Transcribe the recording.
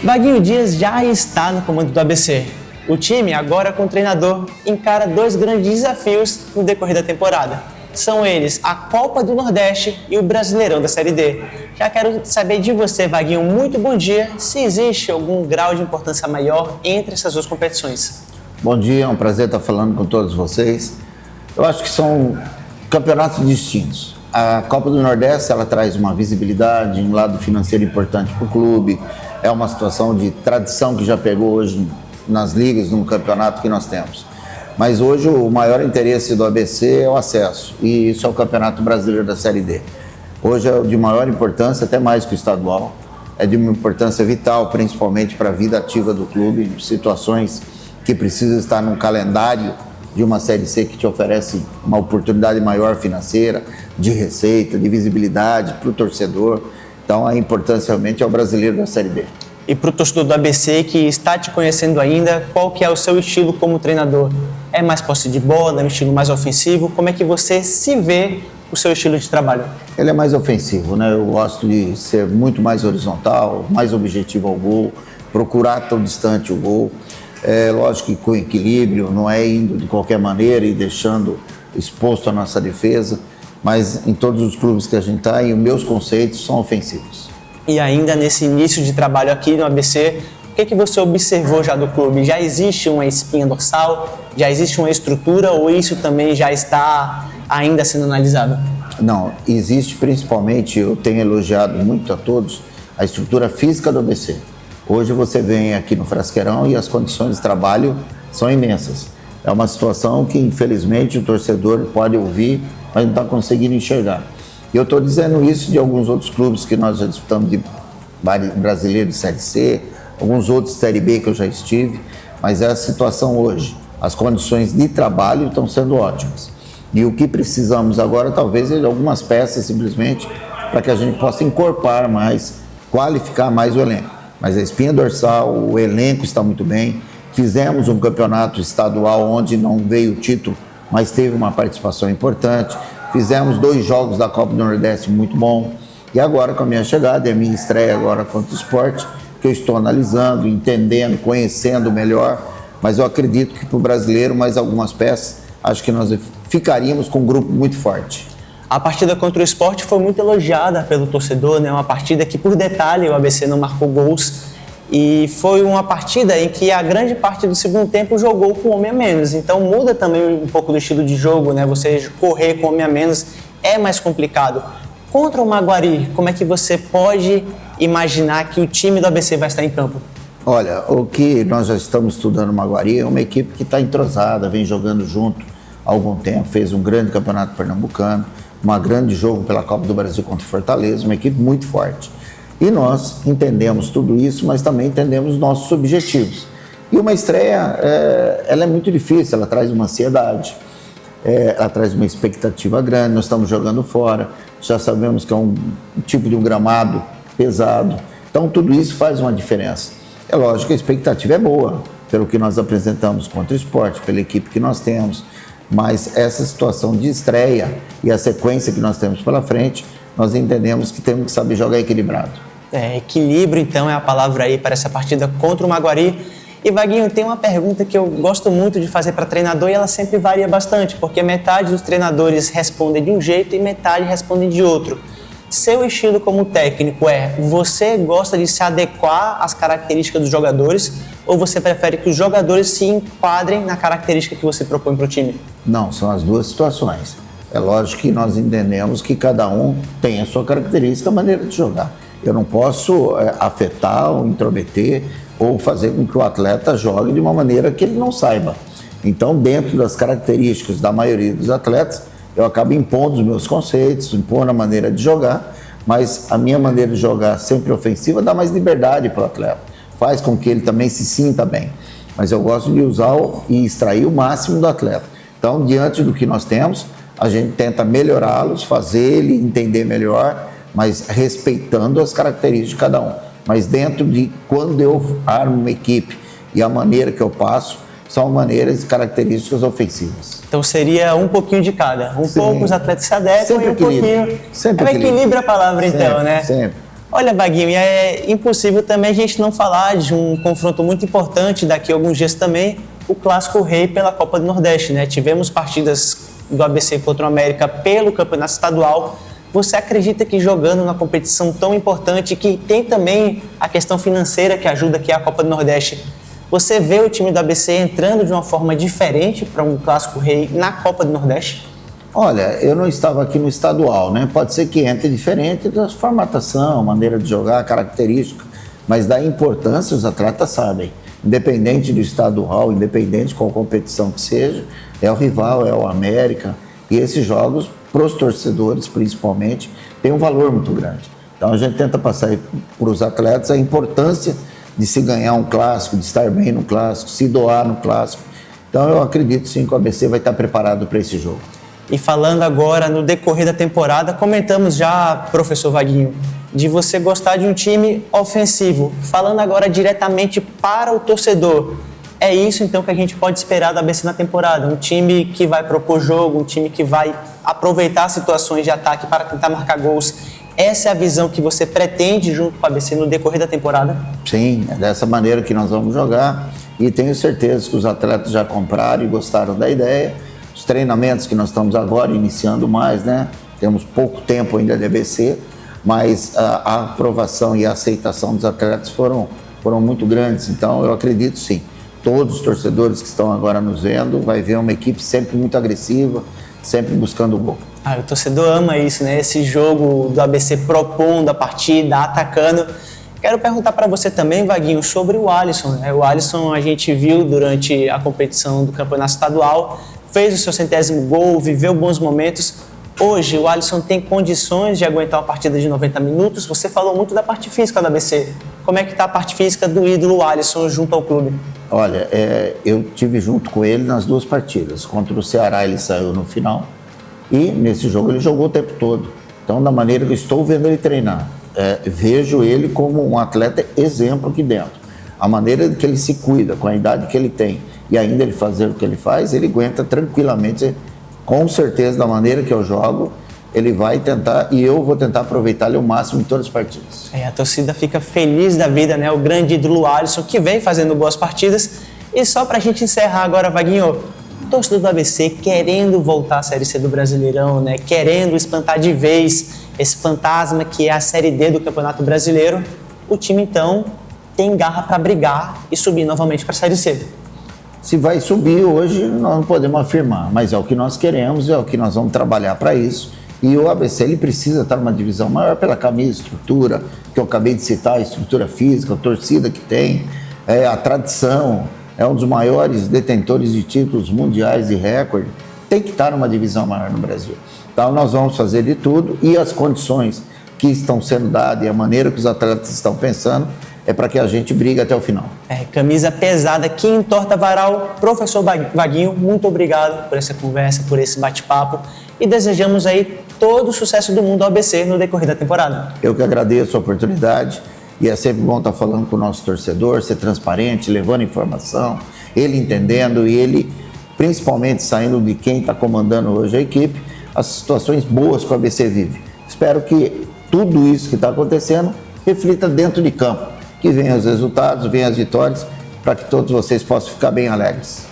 Vaguinho Dias já está no comando do ABC. O time, agora com o treinador, encara dois grandes desafios no decorrer da temporada. São eles a Copa do Nordeste e o Brasileirão da Série D. Já quero saber de você, Vaguinho, muito bom dia, se existe algum grau de importância maior entre essas duas competições. Bom dia, é um prazer estar falando com todos vocês. Eu acho que são campeonatos distintos. A Copa do Nordeste, ela traz uma visibilidade, um lado financeiro importante para o clube. É uma situação de tradição que já pegou hoje nas ligas, no campeonato que nós temos. Mas hoje o maior interesse do ABC é o acesso, e isso é o Campeonato Brasileiro da Série D. Hoje é de maior importância, até mais que o estadual. É de uma importância vital, principalmente para a vida ativa do clube, situações que precisam estar num calendário de uma Série C que te oferece uma oportunidade maior financeira, de receita, de visibilidade para o torcedor. Então a importância realmente é o Brasileiro da Série B. E para o torcedor do ABC que está te conhecendo ainda, qual que é o seu estilo como treinador? É mais posse de bola, é um estilo mais ofensivo? Como é que você se vê o seu estilo de trabalho? Ele é mais ofensivo, né? Eu gosto de ser muito mais horizontal, mais objetivo ao gol, procurar tão distante o gol. É lógico que com equilíbrio, não é indo de qualquer maneira e deixando exposto a nossa defesa, mas em todos os clubes que a gente está, os meus conceitos são ofensivos. E ainda nesse início de trabalho aqui no ABC, o que você observou já do clube? Já existe uma espinha dorsal? Já existe uma estrutura ou isso também já está ainda sendo analisado? Não, existe principalmente, eu tenho elogiado muito a todos, a estrutura física do ABC. Hoje você vem aqui no Frasqueirão e as condições de trabalho são imensas. É uma situação que infelizmente o torcedor pode ouvir, mas não está conseguindo enxergar. E eu estou dizendo isso de alguns outros clubes que nós já disputamos de brasileiro de Série C, alguns outros de Série B que eu já estive, mas é a situação hoje. As condições de trabalho estão sendo ótimas. E o que precisamos agora talvez é de algumas peças simplesmente para que a gente possa incorporar mais, qualificar mais o elenco. Mas a espinha dorsal, o elenco está muito bem. Fizemos um campeonato estadual onde não veio o título, mas teve uma participação importante. Fizemos 2 jogos da Copa do Nordeste muito bom. E agora, com a minha chegada, é a minha estreia agora contra o Sport, que eu estou analisando, entendendo, conhecendo melhor. Mas eu acredito que para o brasileiro, mais algumas peças, acho que nós ficaríamos com um grupo muito forte. A partida contra o Sport foi muito elogiada pelo torcedor, né? Uma partida que, por detalhe, o ABC não marcou gols. E foi uma partida em que a grande parte do segundo tempo jogou com homem a menos. Então muda também um pouco do estilo de jogo, né? Você correr com homem a menos é mais complicado. Contra o Maguari, como é que você pode imaginar que o time do ABC vai estar em campo? Olha, o que nós já estamos estudando no Maguari é uma equipe que está entrosada, vem jogando junto há algum tempo, fez um grande campeonato pernambucano, um grande jogo pela Copa do Brasil contra o Fortaleza, uma equipe muito forte. E nós entendemos tudo isso, mas também entendemos os nossos objetivos. E uma estreia, ela é muito difícil, ela traz uma ansiedade, ela traz uma expectativa grande, nós estamos jogando fora, já sabemos que é um tipo de um gramado pesado, então tudo isso faz uma diferença. É lógico que a expectativa é boa, pelo que nós apresentamos contra o Sport, pela equipe que nós temos, mas essa situação de estreia e a sequência que nós temos pela frente, nós entendemos que temos que saber jogar equilibrado. Equilíbrio, então, é a palavra aí para essa partida contra o Maguari. E, Vaguinho, tem uma pergunta que eu gosto muito de fazer para treinador e ela sempre varia bastante, porque metade dos treinadores respondem de um jeito e metade respondem de outro. Seu estilo como técnico você gosta de se adequar às características dos jogadores ou você prefere que os jogadores se enquadrem na característica que você propõe para o time? Não, são as duas situações. É lógico que nós entendemos que cada um tem a sua característica, a maneira de jogar. Eu não posso afetar ou intrometer ou fazer com que o atleta jogue de uma maneira que ele não saiba. Então, dentro das características da maioria dos atletas, eu acabo impondo os meus conceitos, impondo a maneira de jogar, mas a minha maneira de jogar sempre ofensiva dá mais liberdade para o atleta, faz com que ele também se sinta bem. Mas eu gosto de usar e extrair o máximo do atleta. Então, diante do que nós temos, a gente tenta melhorá-los, fazer ele entender melhor, mas respeitando as características de cada um. Mas dentro de quando eu armo uma equipe e a maneira que eu passo, são maneiras e características ofensivas. Então seria um pouquinho de cada. Um pouco os atletas se adequam e um pouquinho... Sempre equilibra a palavra, então, né? Sempre. Olha, Vaguinho, é impossível também a gente não falar de um confronto muito importante daqui a alguns dias também, o Clássico Rei pela Copa do Nordeste, né? Tivemos partidas do ABC contra o América pelo Campeonato Estadual. Você acredita que jogando numa competição tão importante, que tem também a questão financeira que ajuda, que é a Copa do Nordeste, você vê o time do ABC entrando de uma forma diferente para um Clássico Rei na Copa do Nordeste? Olha, eu não estava aqui no estadual, né? Pode ser que entre diferente da formatação, maneira de jogar, característica, mas da importância os atletas sabem. Independente do estadual, independente de qual competição que seja, é o rival, é o América. E esses jogos, para os torcedores principalmente, têm um valor muito grande. Então a gente tenta passar para os atletas a importância de se ganhar um clássico, de estar bem no clássico, se doar no clássico. Então eu acredito sim que o ABC vai estar preparado para esse jogo. E falando agora no decorrer da temporada, comentamos já, professor Vaguinho, de você gostar de um time ofensivo. Falando agora diretamente para o torcedor, é isso então que a gente pode esperar do ABC na temporada? Um time que vai propor jogo, um time que vai aproveitar situações de ataque para tentar marcar gols. Essa é a visão que você pretende junto com o ABC no decorrer da temporada? Sim, é dessa maneira que nós vamos jogar e tenho certeza que os atletas já compraram e gostaram da ideia. Os treinamentos que nós estamos agora iniciando mais, né? Temos pouco tempo ainda de ABC, mas a aprovação e a aceitação dos atletas foram muito grandes. Então eu acredito sim, todos os torcedores que estão agora nos vendo vai ver uma equipe sempre muito agressiva, sempre buscando o gol. O torcedor ama isso, né? Esse jogo do ABC propondo a partida, atacando. Quero perguntar para você também, Vaguinho, sobre o Alisson, né? O Alisson a gente viu durante a competição do Campeonato Estadual, fez o seu 100º gol, viveu bons momentos. Hoje o Alisson tem condições de aguentar uma partida de 90 minutos. Você falou muito da parte física do ABC. Como é que está a parte física do ídolo Alisson junto ao clube? Olha, eu tive junto com ele nas duas partidas. Contra o Ceará ele saiu no final e nesse jogo ele jogou o tempo todo. Então, da maneira que eu estou vendo ele treinar, vejo ele como um atleta exemplo aqui dentro. A maneira que ele se cuida, com a idade que ele tem, e ainda ele fazer o que ele faz, ele aguenta tranquilamente, com certeza, da maneira que eu jogo, ele vai tentar, e eu vou tentar aproveitar ele ao máximo em todas as partidas. A torcida fica feliz da vida, né? O grande ídolo Alisson, que vem fazendo boas partidas. E só pra gente encerrar agora, Vaguinho, torcedor do ABC querendo voltar à Série C do Brasileirão, né? Querendo espantar de vez esse fantasma que é a Série D do Campeonato Brasileiro, o time, então, tem garra para brigar e subir novamente para a Série C. Se vai subir hoje, nós não podemos afirmar, mas é o que nós queremos, é o que nós vamos trabalhar para isso. E o ABC ele precisa estar numa divisão maior pela camisa, estrutura, que eu acabei de citar, a estrutura física, a torcida que tem, a tradição, é um dos maiores detentores de títulos mundiais e recorde, tem que estar numa divisão maior no Brasil. Então nós vamos fazer de tudo e as condições que estão sendo dadas e a maneira que os atletas estão pensando, é para que a gente brigue até o final. Camisa pesada que entorta varal. Professor Vaguinho, muito obrigado por essa conversa, por esse bate-papo e desejamos aí todo o sucesso do mundo ao ABC no decorrer da temporada. Eu que agradeço a oportunidade e é sempre bom estar falando com o nosso torcedor, ser transparente, levando informação, ele entendendo e ele principalmente saindo de quem está comandando hoje a equipe, as situações boas que o ABC vive. Espero que tudo isso que está acontecendo reflita dentro de campo. Que venham os resultados, venham as vitórias, para que todos vocês possam ficar bem alegres.